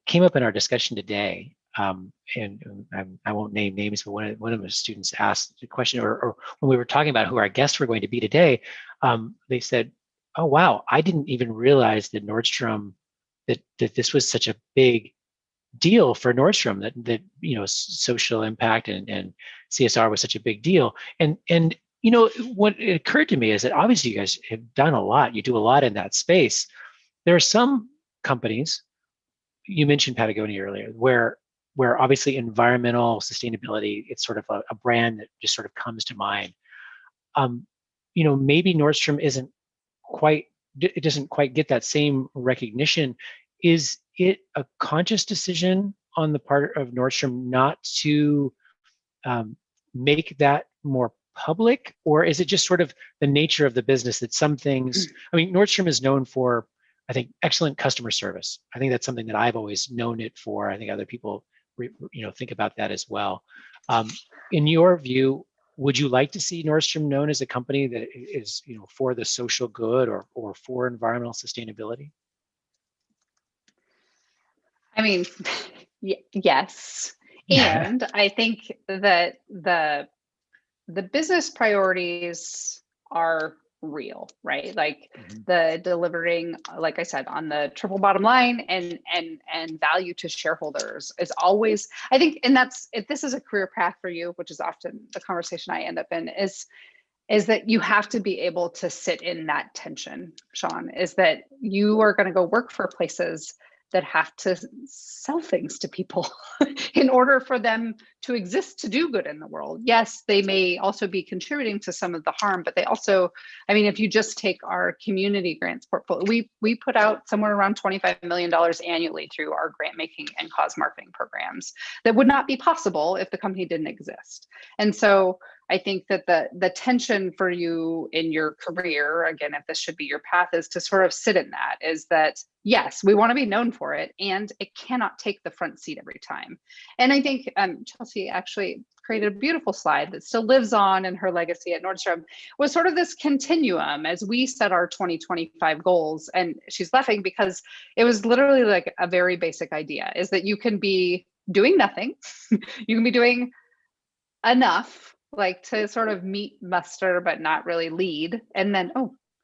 came up in our discussion today, and I won't name names, but one of the students asked the question, or when we were talking about who our guests were going to be today, they said, "Oh wow, I didn't even realize that Nordstrom, that this was such a big deal for Nordstrom, that you know, social impact and CSR was such a big deal." And you know, what it occurred to me is that obviously you guys have done a lot. You do a lot in that space. There are some companies, you mentioned Patagonia earlier, where obviously environmental sustainability, it's sort of a brand that just sort of comes to mind. You know, maybe Nordstrom it doesn't quite get that same recognition. Is it a conscious decision on the part of Nordstrom not to make that more public, or is it just sort of the nature of the business that some things, I mean, Nordstrom is known for, I think, excellent customer service. I think that's something that I've always known it for. I think other people, you know, think about that as well. In your view, would you like to see Nordstrom known as a company that is, you know, for the social good or for environmental sustainability? I mean, yes. And I think that the business priorities are real, right? Like the delivering, like I said, on the triple bottom line and value to shareholders is always, I think, and that's, if this is a career path for you, which is often the conversation I end up in, is that you have to be able to sit in that tension, Sean, is that you are going to go work for places that have to sell things to people in order for them to exist, to do good in the world. Yes, they may also be contributing to some of the harm, but they also, I mean, if you just take our community grants portfolio, we put out somewhere around $25 million annually through our grant making and cause marketing programs that would not be possible if the company didn't exist. And so I think that the tension for you in your career, again, if this should be your path, is to sort of sit in that, is that, yes, we want to be known for it, and it cannot take the front seat every time. And I think Chelsey actually created a beautiful slide that still lives on in her legacy at Nordstrom, was sort of this continuum as we set our 2025 goals. And she's laughing because it was literally like a very basic idea, is that you can be doing nothing, you can be doing enough, like to sort of meet muster, but not really lead. And then,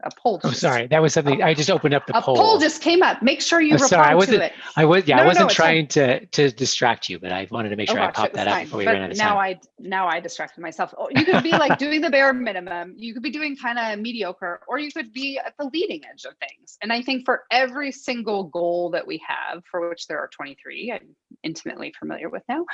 a poll. Sorry, that was something. I just opened up the poll. A poll just came up. Make sure you reply to it. I wasn't trying to distract you, but I wanted to make sure I popped that up before we ran out of time. Now I distracted myself. You could be like doing the bare minimum. You could be doing kind of mediocre, or you could be at the leading edge of things. And I think for every single goal that we have, for which there are 23, I'm intimately familiar with now,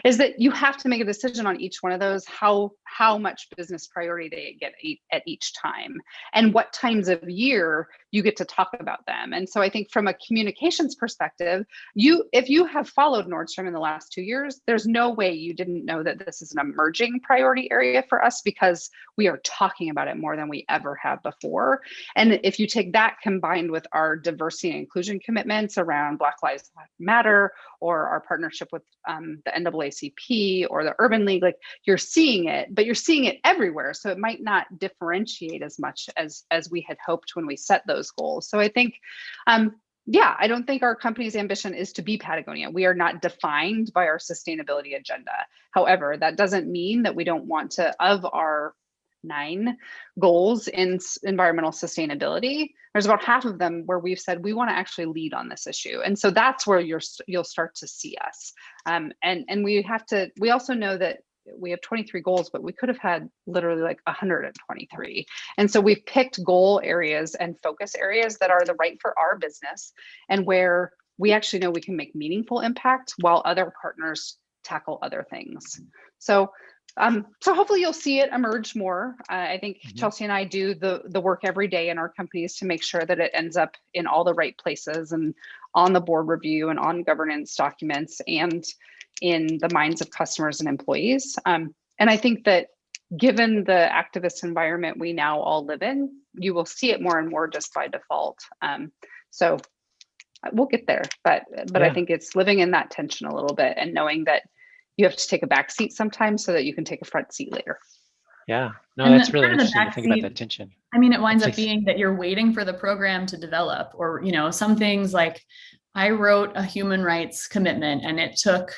is that you have to make a decision on each one of those. How how much business priority they get at each time, and what times of year you get to talk about them. And so I think from a communications perspective, if you have followed Nordstrom in the last 2 years, there's no way you didn't know that this is an emerging priority area for us, because we are talking about it more than we ever have before. And if you take that combined with our diversity and inclusion commitments around Black Lives Matter, or our partnership with the NAACP or the Urban League, like, you're seeing it, but you're seeing it everywhere. So it might not differentiate as much as we had hoped when we set those goals. So I think, yeah, I don't think our company's ambition is to be Patagonia. We are not defined by our sustainability agenda. However, that doesn't mean that we don't want to, of our 9 goals in environmental sustainability, there's about half of them where we've said we want to actually lead on this issue. And so that's where you'll start to see us. And we also know that we have 23 goals, but we could have had literally like 123. And so we've picked goal areas and focus areas that are the right for our business, and where we actually know we can make meaningful impact while other partners tackle other things. So hopefully you'll see it emerge more. I think Chelsey and I do the work every day in our companies to make sure that it ends up in all the right places, and on the board review and on governance documents and in the minds of customers and employees. And I think that given the activist environment we now all live in, you will see it more and more just by default. So we'll get there, but yeah. I think it's living in that tension a little bit, and knowing that you have to take a back seat sometimes so that you can take a front seat later. Yeah, no, and that's really interesting to think about that tension. I mean, it winds up being that you're waiting for the program to develop, or, some things like I wrote a human rights commitment and it took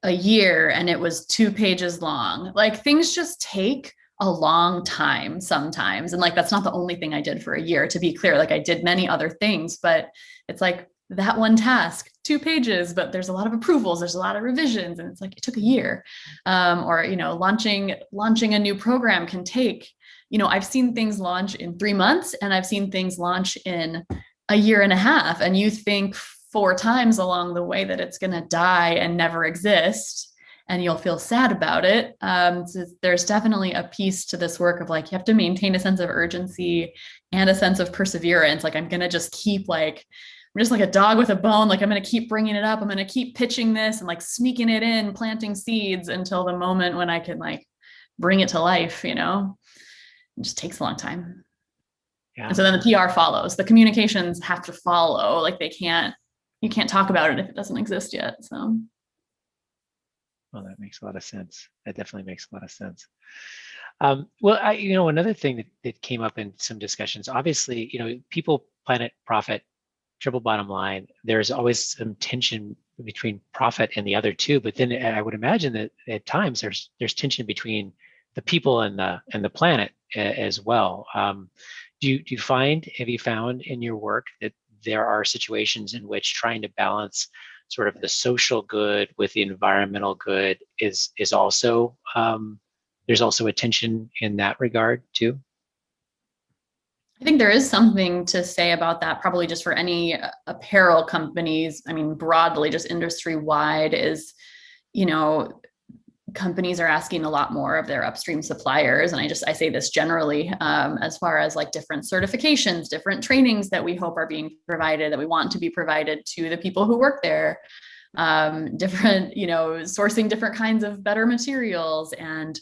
a year and it was 2 pages long. Like, things just take a long time sometimes. And like, that's not the only thing I did for a year, to be clear. Like, I did many other things, but it's like that one task, 2 pages, but there's a lot of approvals, there's a lot of revisions, and it's like, it took a year. Or, launching a new program can take, I've seen things launch in 3 months, and I've seen things launch in a year and a half. And you think 4 times along the way that it's going to die and never exist, and you'll feel sad about it. So there's definitely a piece to this work of like, you have to maintain a sense of urgency and a sense of perseverance. Like, I'm going to just keep I'm just like a dog with a bone. Like, I'm going to keep bringing it up. I'm going to keep pitching this and like sneaking it in, planting seeds until the moment when I can like bring it to life, It just takes a long time. Yeah. And so then the PR follows. The communications have to follow. Like, you can't talk about it if it doesn't exist yet. So. Well, that makes a lot of sense. That definitely makes a lot of sense. Well, another thing that came up in some discussions, obviously, people, planet, profit, triple bottom line, there's always some tension between profit and the other two. But then I would imagine that at times there's tension between the people and the planet as well. Have you found in your work that there are situations in which trying to balance sort of the social good with the environmental good is also, there's also a tension in that regard too? I think there is something to say about that, probably just for any apparel companies. I mean, broadly, just industry wide, is, companies are asking a lot more of their upstream suppliers. And I say this generally, as far as like different certifications, different trainings that we hope are being provided, that we want to be provided to the people who work there, different, sourcing different kinds of better materials. And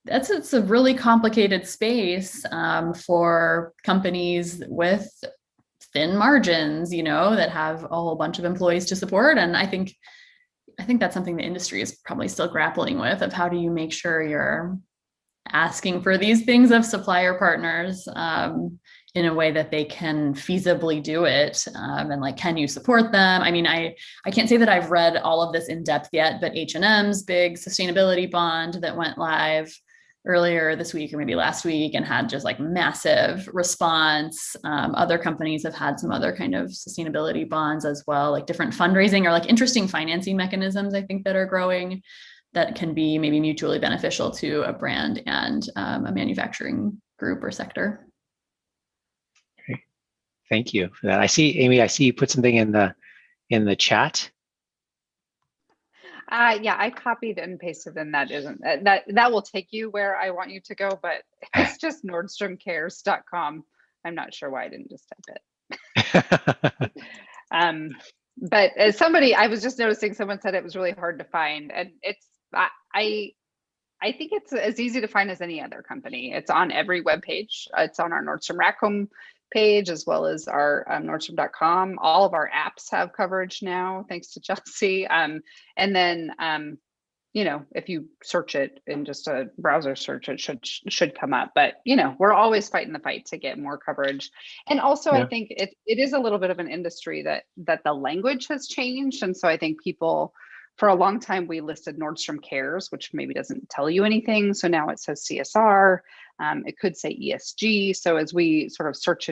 it's a really complicated space for companies with thin margins, that have a whole bunch of employees to support. And I think that's something the industry is probably still grappling with, of how do you make sure you're asking for these things of supplier partners in a way that they can feasibly do it. And like, can you support them? I mean, I can't say that I've read all of this in depth yet, but H&M's big sustainability bond that went live earlier this week or maybe last week and had just like massive response. Other companies have had some other kind of sustainability bonds as well, like different fundraising or like interesting financing mechanisms, I think, that are growing that can be maybe mutually beneficial to a brand and a manufacturing group or sector. Great. Thank you for that. Amy, I see you put something in the chat. Yeah, I copied and pasted, and that isn't that will take you where I want you to go, but it's just nordstromcares.com. I'm not sure why I didn't just type it. But as somebody, I was just noticing someone said it was really hard to find, and I think it's as easy to find as any other company. It's on every web page. It's on our Nordstrom Rack Home page, as well as our Nordstrom.com. All of our apps have coverage now, thanks to Chelsey. And then, if you search it in just a browser search, it should come up. But, we're always fighting the fight to get more coverage. And also, I think it is a little bit of an industry that the language has changed. And so I think people, for a long time, we listed Nordstrom Cares, which maybe doesn't tell you anything. So now it says CSR. It could say ESG. So as we sort of search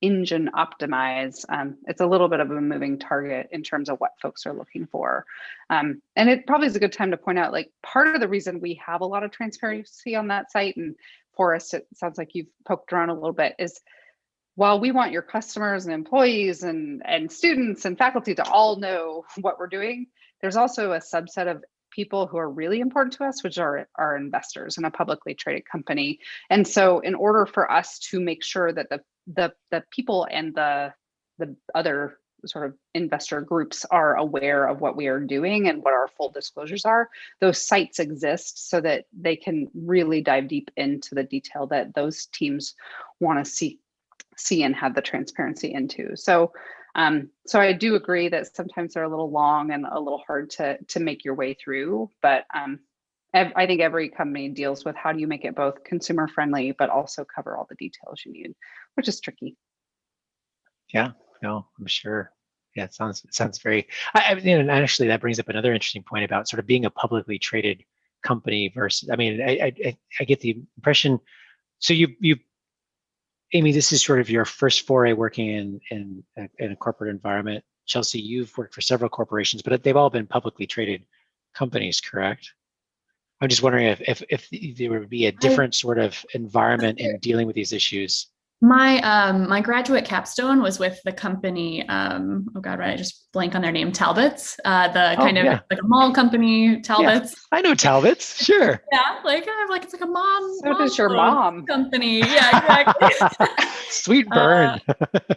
engine optimize, it's a little bit of a moving target in terms of what folks are looking for. And it probably is a good time to point out, like, part of the reason we have a lot of transparency on that site, and Forrest, it sounds like you've poked around a little bit, is while we want your customers and employees and students and faculty to all know what we're doing, there's also a subset of people who are really important to us, which are our investors in a publicly traded company. And so in order for us to make sure that the people and the other sort of investor groups are aware of what we are doing and what our full disclosures are, those sites exist so that they can really dive deep into the detail that those teams want to see and have the transparency into. So I do agree that sometimes they're a little long and a little hard to make your way through, but I think every company deals with how do you make it both consumer friendly, but also cover all the details you need, which is tricky. Yeah, no, I'm sure. Yeah, it sounds very, and actually that brings up another interesting point about sort of being a publicly traded company versus, I get the impression, so you Amy, this is sort of your first foray working in a corporate environment. Chelsey, you've worked for several corporations, but they've all been publicly traded companies, correct? I'm just wondering if there would be a different sort of environment in dealing with these issues. My graduate capstone was with the company, oh God, right, I just blank on their name, Talbot's, like a mall company, Talbot's. Yeah, I know Talbot's, sure. Yeah, it's like a mom. So does your mom. Company, yeah, exactly. Sweet burn.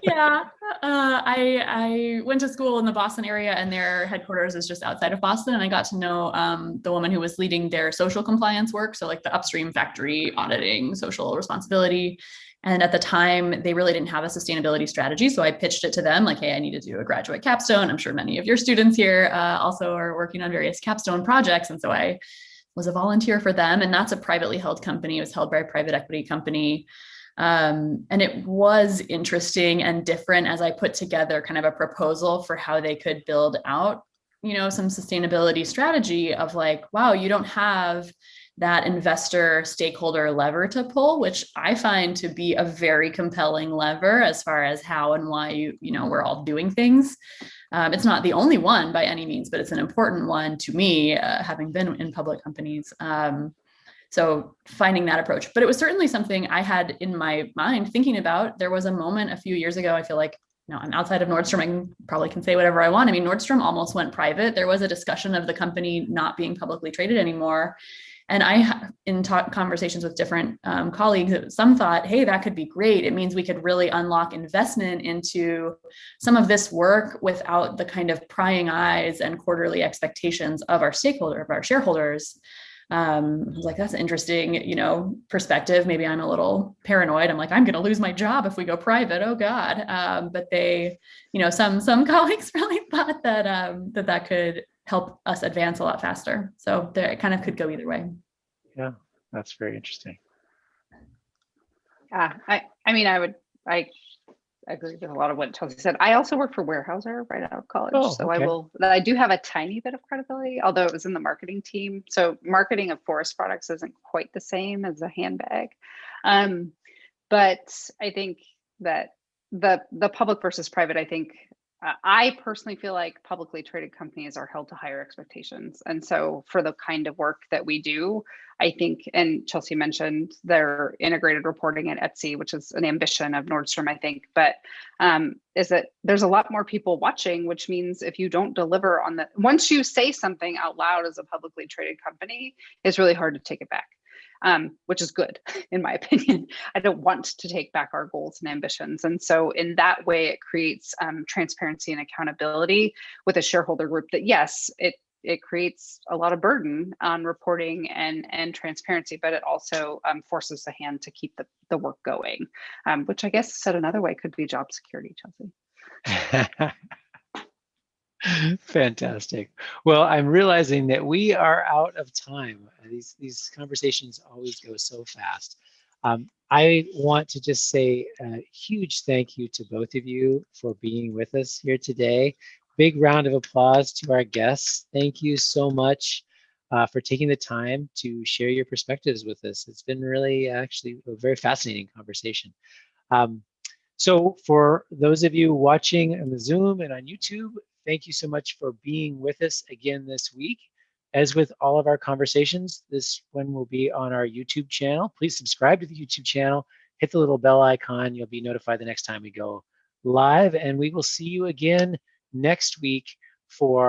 Yeah, I went to school in the Boston area, and their headquarters is just outside of Boston. And I got to know the woman who was leading their social compliance work, so like the upstream factory auditing, social responsibility. And at the time, they really didn't have a sustainability strategy. So I pitched it to them like, hey, I need to do a graduate capstone. I'm sure many of your students here also are working on various capstone projects. And so I was a volunteer for them. And that's a privately held company. It was held by a private equity company. And it was interesting and different as I put together kind of a proposal for how they could build out, some sustainability strategy of like, wow, you don't have that investor stakeholder lever to pull, which I find to be a very compelling lever as far as how and why we're all doing things. It's not the only one by any means, but it's an important one to me, having been in public companies. So finding that approach, but it was certainly something I had in my mind thinking about. There was a moment a few years ago, I feel like, I'm outside of Nordstrom. I probably can say whatever I want. Nordstrom almost went private. There was a discussion of the company not being publicly traded anymore. And in conversations with different colleagues, some thought, hey, that could be great. It means we could really unlock investment into some of this work without the kind of prying eyes and quarterly expectations of our shareholders. I was like, that's an interesting, perspective. Maybe I'm a little paranoid. I'm like, I'm going to lose my job if we go private. Oh God. But they, some colleagues really thought that, that could help us advance a lot faster. So there, it kind of could go either way. Yeah, that's very interesting. Yeah, I agree with a lot of what Chelsey said. I also work for Weyerhaeuser right out of college. So okay. I do have a tiny bit of credibility, although it was in the marketing team. So marketing of forest products isn't quite the same as a handbag. But I think that the public versus private, I think I personally feel like publicly traded companies are held to higher expectations. And so for the kind of work that we do, I think, and Chelsey mentioned their integrated reporting at Etsy, which is an ambition of Nordstrom, I think, but is that there's a lot more people watching, which means if you don't deliver on the, once you say something out loud as a publicly traded company, it's really hard to take it back. Which is good, in my opinion. I don't want to take back our goals and ambitions. And so in that way, it creates transparency and accountability with a shareholder group that, yes, it creates a lot of burden on reporting and transparency, but it also forces the hand to keep the work going, which I guess said another way could be job security, Chelsey. Fantastic. Well, I'm realizing that we are out of time. These conversations always go so fast. I want to just say a huge thank you to both of you for being with us here today. Big round of applause to our guests. Thank you so much for taking the time to share your perspectives with us. It's been really actually a very fascinating conversation. So for those of you watching on the Zoom and on YouTube, thank you so much for being with us again this week. As with all of our conversations, this one will be on our YouTube channel. Please subscribe to the YouTube channel, hit the little bell icon. You'll be notified the next time we go live, and we will see you again next week for